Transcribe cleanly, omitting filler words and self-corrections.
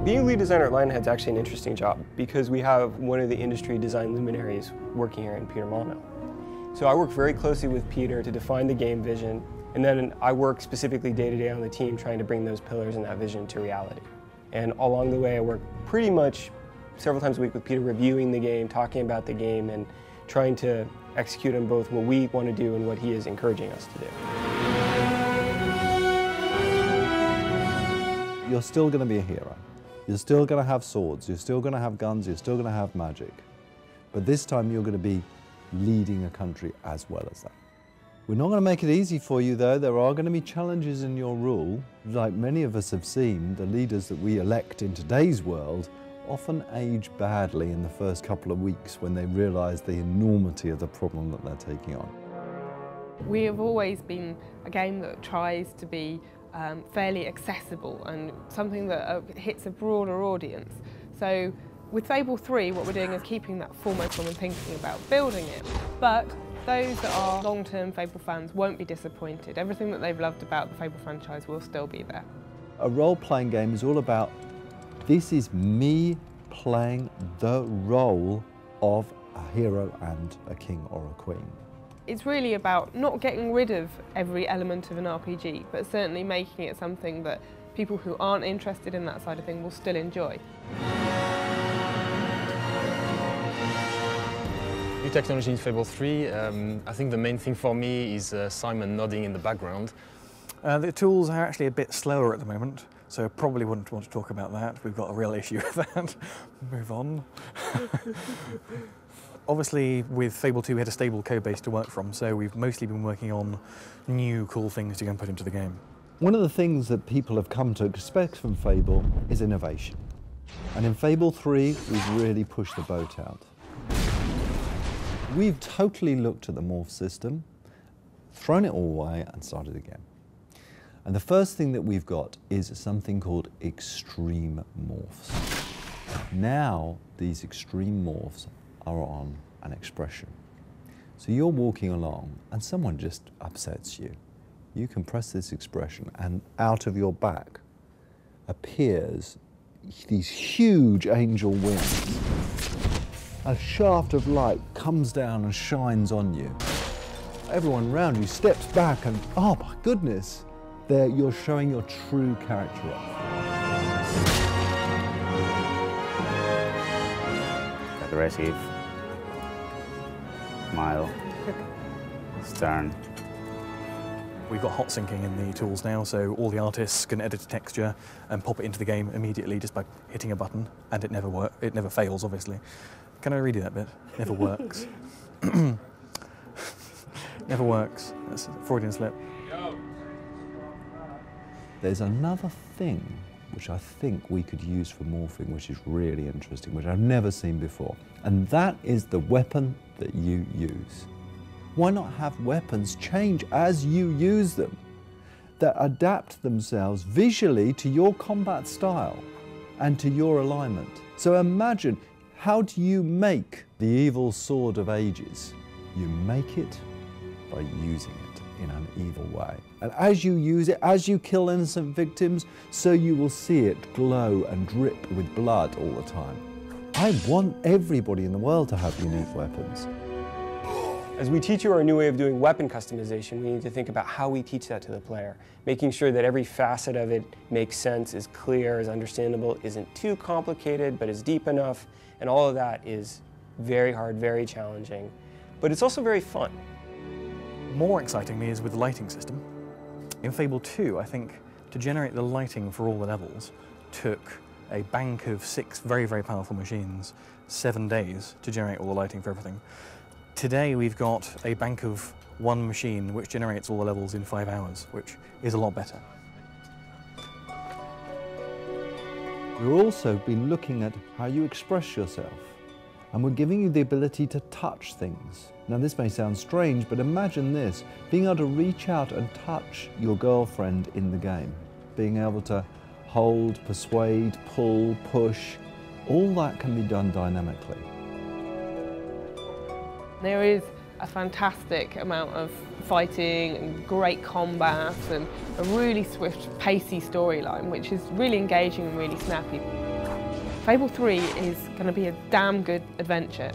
Being lead designer at Lionhead is actually an interesting job because we have one of the industry design luminaries working here in Peter Molyneux. So I work very closely with Peter to define the game vision, and then I work specifically day to day on the team trying to bring those pillars and that vision to reality. And along the way I work pretty much several times a week with Peter reviewing the game, talking about the game, and trying to execute on both what we want to do and what he is encouraging us to do. You're still going to be a hero. You're still going to have swords, you're still going to have guns, you're still going to have magic. But this time you're going to be leading a country as well as that. We're not going to make it easy for you though. There are going to be challenges in your rule. Like many of us have seen, the leaders that we elect in today's world often age badly in the first couple of weeks when they realise the enormity of the problem that they're taking on. We have always been a game that tries to be fairly accessible and something that hits a broader audience. So with Fable 3, what we're doing is keeping that foremost when we're thinking about building it. But those that are long-term Fable fans won't be disappointed. Everything that they've loved about the Fable franchise will still be there. A role-playing game is all about, this is me playing the role of a hero and a king or a queen. It's really about not getting rid of every element of an RPG, but certainly making it something that people who aren't interested in that side of things will still enjoy. New technology in Fable 3, I think the main thing for me is Simon nodding in the background. The tools are actually a bit slower at the moment, so probably wouldn't want to talk about that. We've got a real issue with that. Move on. Obviously, with Fable 2, we had a stable code base to work from, so we've mostly been working on new cool things to go and put into the game. One of the things that people have come to expect from Fable is innovation. And in Fable 3, we've really pushed the boat out. We've totally looked at the morph system, thrown it all away, and started again. And the first thing that we've got is something called extreme morphs. Now, these extreme morphs are on an expression. So you're walking along and someone just upsets you. You can press this expression and out of your back appears these huge angel wings. A shaft of light comes down and shines on you. Everyone around you steps back and, oh my goodness, there you're showing your true character off. Aggressive. Smile, stern. We've got hot syncing in the tools now, so all the artists can edit a texture and pop it into the game immediately just by hitting a button, and it never fails, obviously. Can I redo that bit? Never works. Never works. That's a Freudian slip. There's another thing which I think we could use for morphing, which is really interesting, which I've never seen before. And that is the weapon that you use. Why not have weapons change as you use them, that adapt themselves visually to your combat style and to your alignment? So imagine, how do you make the evil sword of ages? You make it by using it in an evil way. And as you use it, as you kill innocent victims, so you will see it glow and drip with blood all the time. I want everybody in the world to have unique weapons. As we teach you our new way of doing weapon customization, we need to think about how we teach that to the player, making sure that every facet of it makes sense, is clear, is understandable, isn't too complicated, but is deep enough, and all of that is very hard, very challenging, but it's also very fun. More excitingly is with the lighting system. In Fable 2, I think, to generate the lighting for all the levels took a bank of 6 very, very powerful machines, 7 days to generate all the lighting for everything. Today we've got a bank of 1 machine which generates all the levels in 5 hours, which is a lot better. We've also been looking at how you express yourself, and we're giving you the ability to touch things. Now this may sound strange, but imagine this, being able to reach out and touch your girlfriend in the game, being able to hold, persuade, pull, push, all that can be done dynamically. There is a fantastic amount of fighting and great combat and a really swift, pacey storyline, which is really engaging and really snappy. Fable 3 is going to be a damn good adventure.